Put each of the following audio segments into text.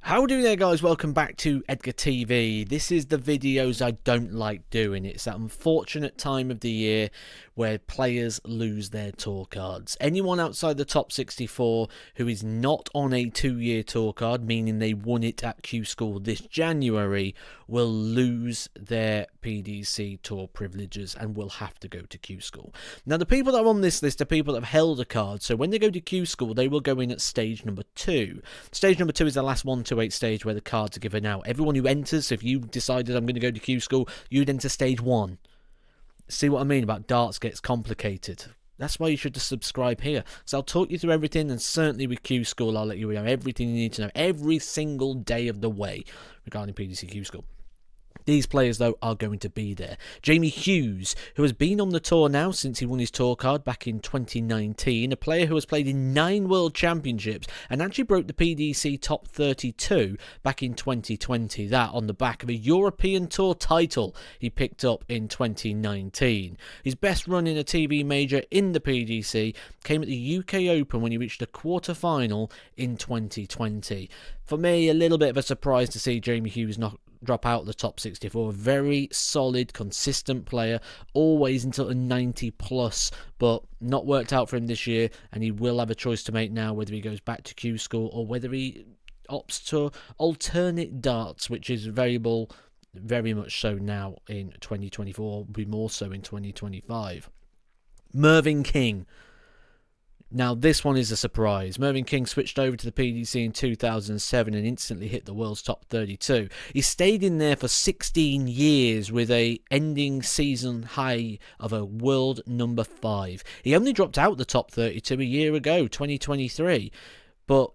How do there, guys? Welcome back to Edgar TV. This is the videos I don't like doing. It's that unfortunate time of the year where players lose their tour cards. Anyone outside the top 64 who is not on a 2-year tour card, meaning they won it at Q School this January, will lose their PDC tour privileges and will have to go to Q School. Now, the people that are on this list are people that have held a card, so when they go to Q School, they will go in at stage number 2. Stage number 2 is the last 1-to-8 stage where the cards are given out. Everyone who enters, so if you decided I'm going to go to Q School, you'd enter stage 1. See what I mean about darts gets complicated. That's why you should just subscribe here. So I'll talk you through everything, and certainly with Q School, I'll let you know everything you need to know every single day of the way regarding PDC Q School. These players, though, are going to be there. Jamie Hughes, who has been on the tour now since he won his tour card back in 2019, a player who has played in 9 World Championships and actually broke the PDC top 32 back in 2020. That on the back of a European Tour title he picked up in 2019. His best run in a TV major in the PDC came at the UK Open when he reached a quarter-final in 2020. For me, a little bit of a surprise to see Jamie Hughes drop out of the top 64. Very solid, consistent player, always until a 90 plus, but not worked out for him this year, and he will have a choice to make now whether he goes back to Q School or whether he opts to alternate darts, which is variable very much so now in 2024, will be more so in 2025. Mervyn King. Now, this one is a surprise. Mervyn King switched over to the PDC in 2007 and instantly hit the world's top 32. He stayed in there for 16 years with a ending season high of a world number 5. He only dropped out the top 32 a year ago, 2023, but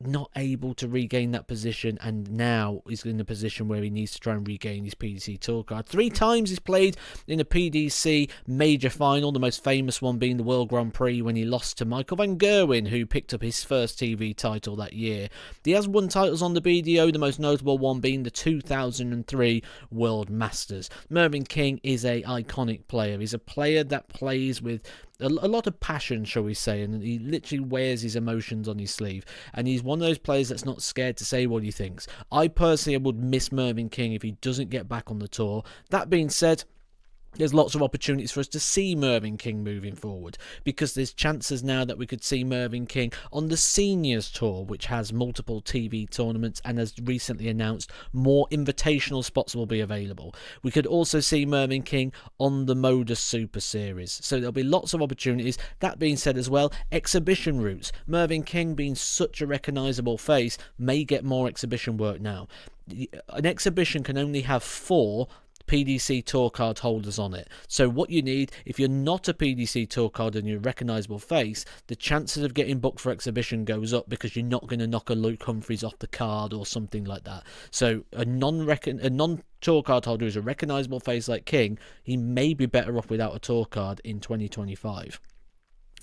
not able to regain that position, and now he's in a position where he needs to try and regain his PDC tour card. 3 times he's played in a PDC major final, the most famous one being the World Grand Prix when he lost to Michael van Gerwen, who picked up his first TV title that year. He has won titles on the BDO, the most notable one being the 2003 World Masters. Mervyn King is an iconic player. He's a player that plays with a lot of passion, shall we say, and he literally wears his emotions on his sleeve, and he's one of those players that's not scared to say what he thinks. I personally would miss Mervyn King if he doesn't get back on the tour. That being said, there's lots of opportunities for us to see Mervyn King moving forward, because there's chances now that we could see Mervyn King on the Seniors Tour, which has multiple TV tournaments and has recently announced more invitational spots will be available. We could also see Mervyn King on the Modus Super Series, so there'll be lots of opportunities. That being said as well, exhibition routes. Mervyn King, being such a recognisable face, may get more exhibition work now. An exhibition can only have 4 PDC tour card holders on it. So what you need, if you're not a PDC tour card and you're a recognisable face, the chances of getting booked for exhibition goes up because you're not going to knock a Luke Humphreys off the card or something like that. So a non-tour card holder who's a recognisable face like King, he may be better off without a tour card in 2025.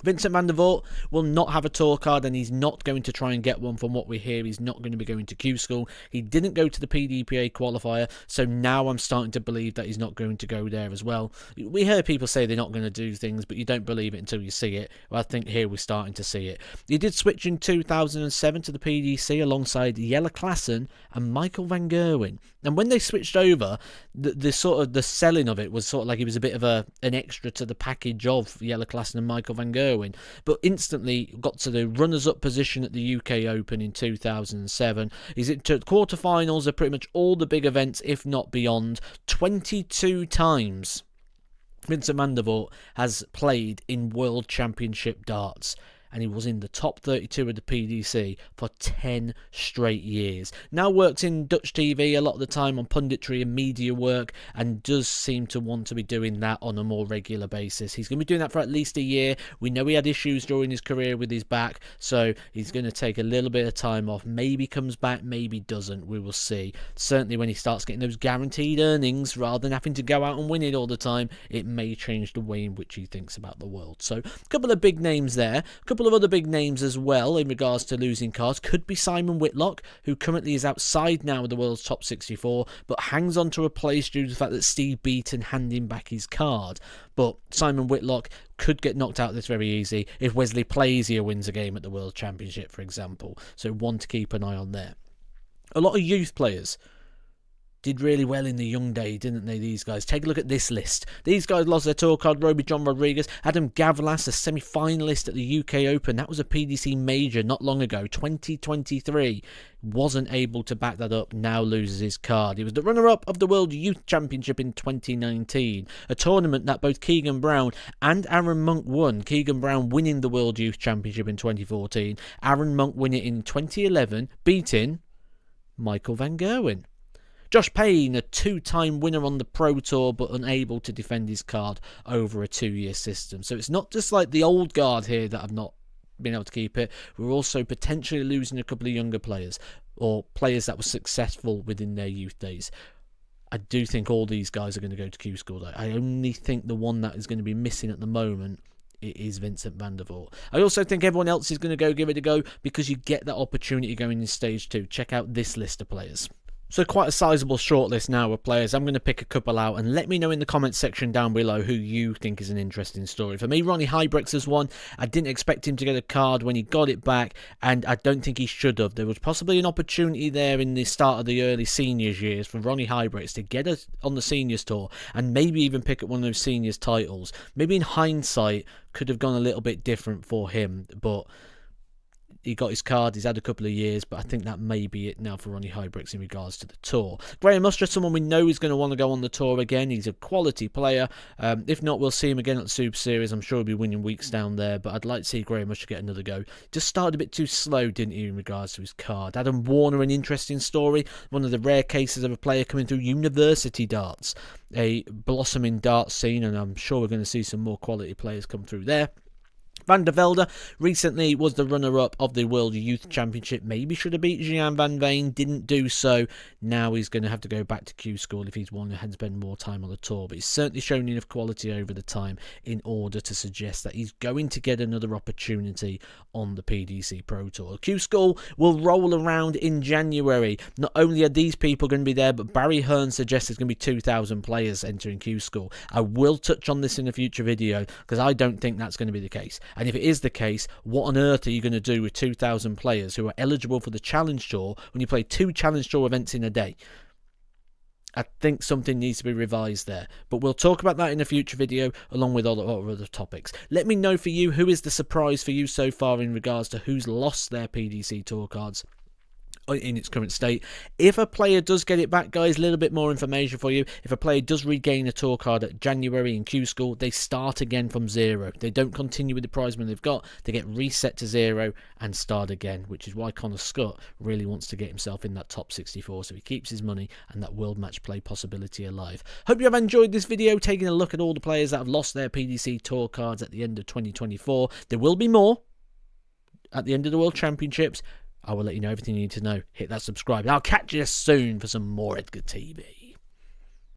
Vincent van der Voort will not have a tour card, and he's not going to try and get one. From what we hear, he's not going to be going to Q School. He didn't go to the PDPA qualifier, so now I'm starting to believe that he's not going to go there as well. We hear people say they're not going to do things, but you don't believe it until you see it. Well, I think here we're starting to see it. He did switch in 2007 to the PDC alongside Jelle Klassen and Michael van Gerwen. And when they switched over, the sort of the selling of it was sort of like he was a bit of an extra to the package of Jelle Klassen and Michael van Gerwen, but instantly got to the runners-up position at the UK Open in 2007. He's into quarterfinals of pretty much all the big events, if not beyond. 22 times Vincent van der Voort has played in World Championship darts, and he was in the top 32 of the PDC for 10 straight years. Now works in Dutch TV a lot of the time on punditry and media work, and does seem to want to be doing that on a more regular basis. He's going to be doing that for at least a year. We know he had issues during his career with his back, so he's going to take a little bit of time off. Maybe comes back, maybe doesn't. We will see. Certainly when he starts getting those guaranteed earnings, rather than having to go out and win it all the time, it may change the way in which he thinks about the world. So a couple of big names there. A couple couple of other big names as well in regards to losing cards. Could be Simon Whitlock, who currently is outside now of the world's top 64, but hangs on to a place due to the fact that Steve Beaton handed him back his card. But Simon Whitlock could get knocked out this very easy if Wesley Plazier wins a game at the World Championship, for example. So one to keep an eye on there. A lot of youth players did really well in the young day, didn't they, these guys? Take a look at this list. These guys lost their tour card. Roby John Rodriguez, Adam Gavlas, a semi-finalist at the UK Open. That was a PDC major not long ago, 2023. Wasn't able to back that up, now loses his card. He was the runner-up of the World Youth Championship in 2019, a tournament that both Keegan Brown and Aaron Monk won. Keegan Brown winning the World Youth Championship in 2014. Aaron Monk winning it in 2011, beating Michael Van Gerwen. Josh Payne, a two-time winner on the Pro Tour, but unable to defend his card over a 2-year system. So it's not just like the old guard here that have not been able to keep it. We're also potentially losing a couple of younger players, or players that were successful within their youth days. I do think all these guys are going to go to Q School, though. I only think the one that is going to be missing at the moment it is Vincent van der Voort. I also think everyone else is going to go give it a go, because you get that opportunity going in Stage 2. Check out this list of players. So quite a sizable shortlist now of players. I'm going to pick a couple out, and let me know in the comments section down below who you think is an interesting story. For me, Ronnie Hybrex is one. I didn't expect him to get a card when he got it back, and I don't think he should have. There was possibly an opportunity there in the start of the early seniors years for Ronnie Hybrex to get us on the seniors tour and maybe even pick up one of those seniors titles. Maybe in hindsight could have gone a little bit different for him, but he got his card, he's had a couple of years, but I think that may be it now for Ronnie Hybrex in regards to the tour. Graham Muster, someone we know is going to want to go on the tour again. He's a quality player. If not, we'll see him again at the Super Series. I'm sure he'll be winning weeks down there, but I'd like to see Graham Muster get another go. Just started a bit too slow, didn't he, in regards to his card. Adam Warner, an interesting story. One of the rare cases of a player coming through university darts. A blossoming darts scene, and I'm sure we're going to see some more quality players come through there. Van der Velde recently was the runner-up of the World Youth Championship. Maybe should have beat Gian van Veen, didn't do so. Now he's going to have to go back to Q School if he's wanted to spend more time on the tour. But he's certainly shown enough quality over the time in order to suggest that he's going to get another opportunity on the PDC Pro Tour. Q School will roll around in January. Not only are these people going to be there, but Barry Hearn suggests there's going to be 2,000 players entering Q School. I will touch on this in a future video, because I don't think that's going to be the case. And if it is the case, what on earth are you going to do with 2,000 players who are eligible for the Challenge Tour when you play 2 Challenge Tour events in a day? I think something needs to be revised there. But we'll talk about that in a future video, along with all other topics. Let me know for you, who is the surprise for you so far in regards to who's lost their PDC Tour cards in its current state. If a player does get it back, guys, a little bit more information for you. If a player does regain a tour card at January in Q School, they start again from 0. They don't continue with the prize money they've got. They get reset to 0 and start again, which is why Connor Scott really wants to get himself in that top 64, so he keeps his money and that world match play possibility alive. Hope you have enjoyed this video, taking a look at all the players that have lost their PDC tour cards at the end of 2024. There will be more at the end of the World Championships. I will let you know everything you need to know. Hit that subscribe, and I'll catch you soon for some more Edgar TV.